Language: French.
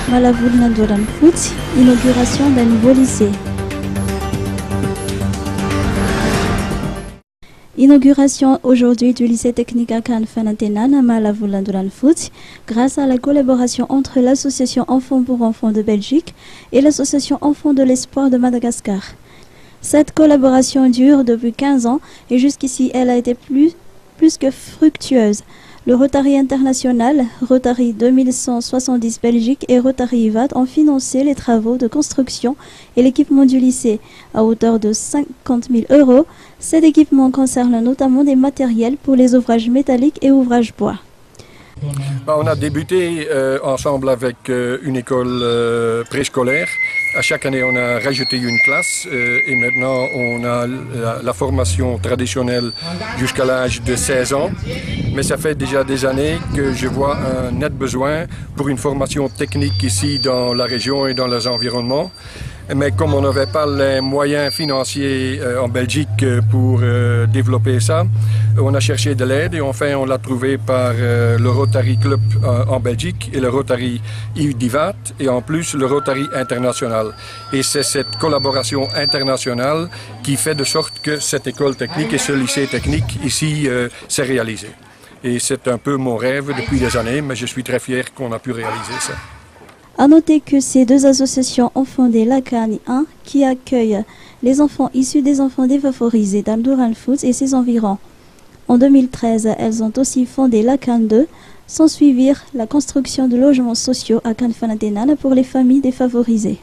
Malavulna Doran Foot, inauguration d'un nouveau lycée. Inauguration aujourd'hui du lycée technique à Kanfanatenan à Malavulna Doran Foot, grâce à la collaboration entre l'association Enfants pour Enfants de Belgique et l'association Enfants de l'Espoir de Madagascar. Cette collaboration dure depuis 15 ans et jusqu'ici elle a été plus que fructueuse. Le Rotary International, Rotary 2170 Belgique et Rotary IVAD ont financé les travaux de construction et l'équipement du lycée à hauteur de 50 000 €. Cet équipement concerne notamment des matériels pour les ouvrages métalliques et ouvrages bois. On a débuté ensemble avec une école préscolaire. À chaque année, on a rajouté une classe et maintenant, on a la formation traditionnelle jusqu'à l'âge de 16 ans. Mais ça fait déjà des années que je vois un net besoin pour une formation technique ici dans la région et dans les environnements. Mais comme on n'avait pas les moyens financiers en Belgique pour développer ça, on a cherché de l'aide et enfin on l'a trouvé par le Rotary Club en Belgique et le Rotary IVAD et en plus le Rotary International. Et c'est cette collaboration internationale qui fait de sorte que cette école technique et ce lycée technique ici s'est réalisé. Et c'est un peu mon rêve depuis des années, mais je suis très fier qu'on a pu réaliser ça. A noter que ces deux associations ont fondé l'ACAN 1 qui accueille les enfants issus des enfants défavorisés dans Doran Foot et ses environs. En 2013, elles ont aussi fondé l'ACAN 2, sans suivre la construction de logements sociaux à Kanfanatenan pour les familles défavorisées.